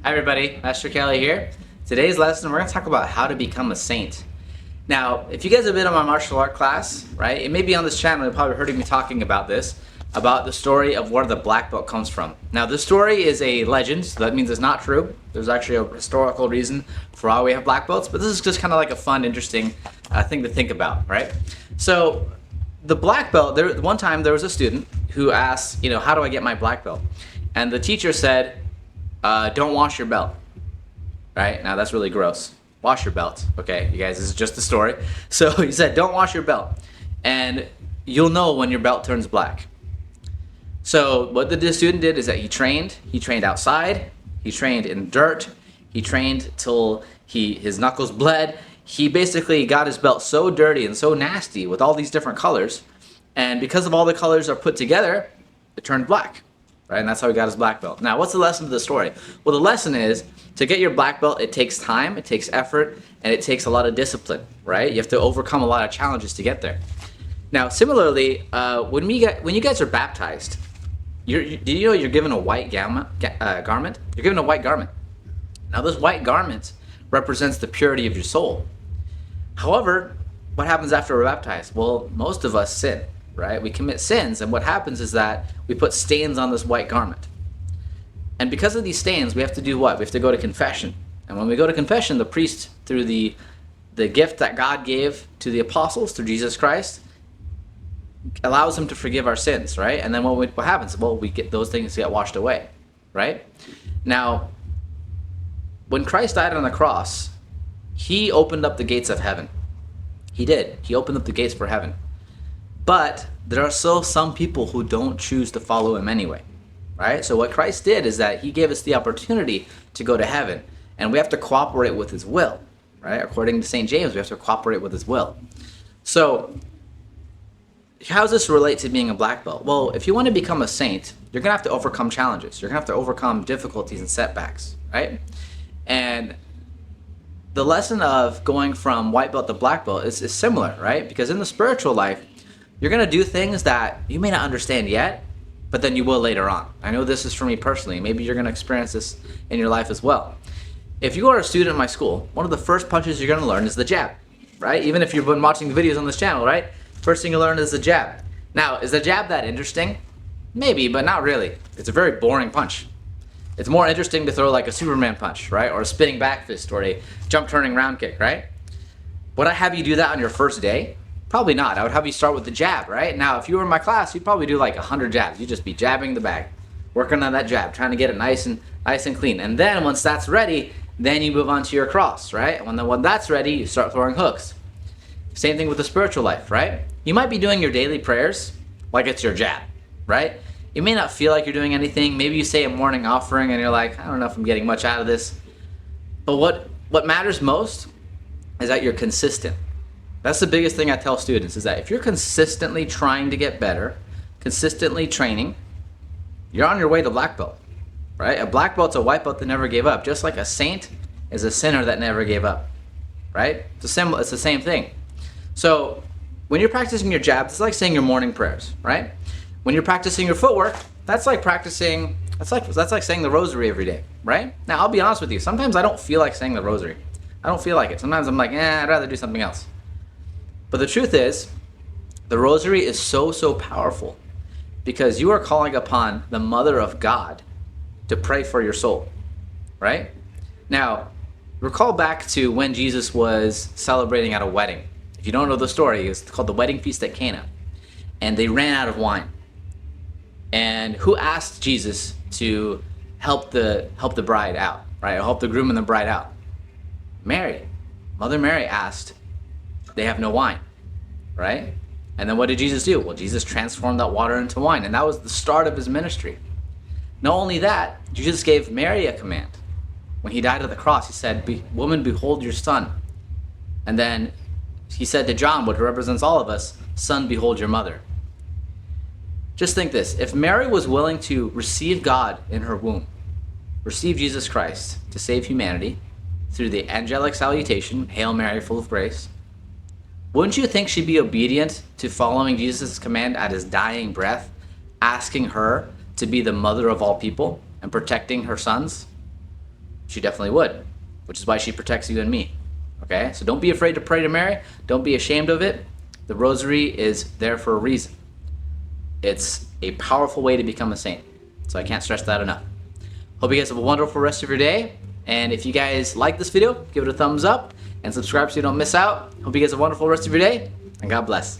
Hi everybody, Master Kelly here. Today's lesson we're going to talk about how to become a saint. Now, if you guys have been on my martial art class, right, it may be on this channel, you've probably heard me talking about this, about the story of where the black belt comes from. Now, this story is a legend, so that means it's not true. There's actually a historical reason for why we have black belts, but this is just kind of like a fun, interesting thing to think about, right? So, the black belt, one time there was a student who asked, how do I get my black belt? And the teacher said, don't wash your belt, right? Now that's really gross. Wash your belt, okay? You guys, this is just a story. So he said, don't wash your belt, and you'll know when your belt turns black. So what the student did is that he trained outside, he trained in dirt, he trained till his knuckles bled. He basically got his belt so dirty and so nasty with all these different colors, and because of all the colors are put together, it turned black. Right, and that's how he got his black belt. Now, what's the lesson of the story? Well, the lesson is to get your black belt, it takes time, it takes effort, and it takes a lot of discipline, right? You have to overcome a lot of challenges to get there. Now, similarly, when you guys are baptized, do you know you're given a white garment? You're given a white garment. Now, this white garment represents the purity of your soul. However, what happens after we're baptized? Well, most of us sin. Right? We commit sins, and what happens is that we put stains on this white garment. And because of these stains, we have to do what? We have to go to confession. And when we go to confession, the priest, through the gift that God gave to the apostles, through Jesus Christ, allows him to forgive our sins, right? And then what happens? Well, we get those things get washed away, right? Now, when Christ died on the cross, he opened up the gates of heaven. He did. He opened up the gates for heaven. But there are still some people who don't choose to follow him anyway, right? So what Christ did is that he gave us the opportunity to go to heaven, and we have to cooperate with his will, right? According to St. James, we have to cooperate with his will. So how does this relate to being a black belt? Well, if you want to become a saint, you're going to have to overcome challenges. You're going to have to overcome difficulties and setbacks, right? And the lesson of going from white belt to black belt is similar, right? Because in the spiritual life, you're going to do things that you may not understand yet, but then you will later on. I know this is for me personally. Maybe you're going to experience this in your life as well. If you are a student in my school, one of the first punches you're going to learn is the jab, right? Even if you've been watching the videos on this channel, right? First thing you learn is the jab. Now, is the jab that interesting? Maybe, but not really. It's a very boring punch. It's more interesting to throw like a Superman punch, right? Or a spinning back fist or a jump turning round kick, right? Would I have you do that on your first day? Probably not. I would have you start with the jab, right? Now, if you were in my class, you'd probably do like 100 jabs. You'd just be jabbing the bag, working on that jab, trying to get it nice and clean. And then once that's ready, then you move on to your cross, right? When that's ready, you start throwing hooks. Same thing with the spiritual life, right? You might be doing your daily prayers like it's your jab, right? You may not feel like you're doing anything. Maybe you say a morning offering and you're like, I don't know if I'm getting much out of this. But what matters most is that you're consistent. That's the biggest thing I tell students is that if you're consistently trying to get better, consistently training, you're on your way to black belt, right? A black belt's a white belt that never gave up, just like a saint is a sinner that never gave up, right? It's the same thing. So when you're practicing your jabs, it's like saying your morning prayers, right? When you're practicing your footwork, that's like saying the rosary every day, right? Now, I'll be honest with you. Sometimes I don't feel like saying the rosary. I don't feel like it. Sometimes I'm like, I'd rather do something else. But the truth is, the rosary is so powerful because you are calling upon the Mother of God to pray for your soul, right? Now, recall back to when Jesus was celebrating at a wedding. If you don't know the story, it's called the Wedding Feast at Cana. And they ran out of wine. And who asked Jesus to help the bride out, right? Or help the groom and the bride out? Mary. Mother Mary asked, they have no wine, right? And then what did Jesus do? Well, Jesus transformed that water into wine, and that was the start of his ministry. Not only that, Jesus gave Mary a command. When he died on the cross, he said, woman, behold your son. And then he said to John, what represents all of us, son, behold your mother. Just think this, if Mary was willing to receive God in her womb, receive Jesus Christ to save humanity through the angelic salutation, Hail Mary, full of grace, wouldn't you think she'd be obedient to following Jesus' command at his dying breath, asking her to be the mother of all people and protecting her sons? She definitely would, which is why she protects you and me. Okay? So don't be afraid to pray to Mary. Don't be ashamed of it. The rosary is there for a reason. It's a powerful way to become a saint. So I can't stress that enough. Hope you guys have a wonderful rest of your day. And if you guys like this video, give it a thumbs up and subscribe so you don't miss out. Hope you guys have a wonderful rest of your day, and God bless.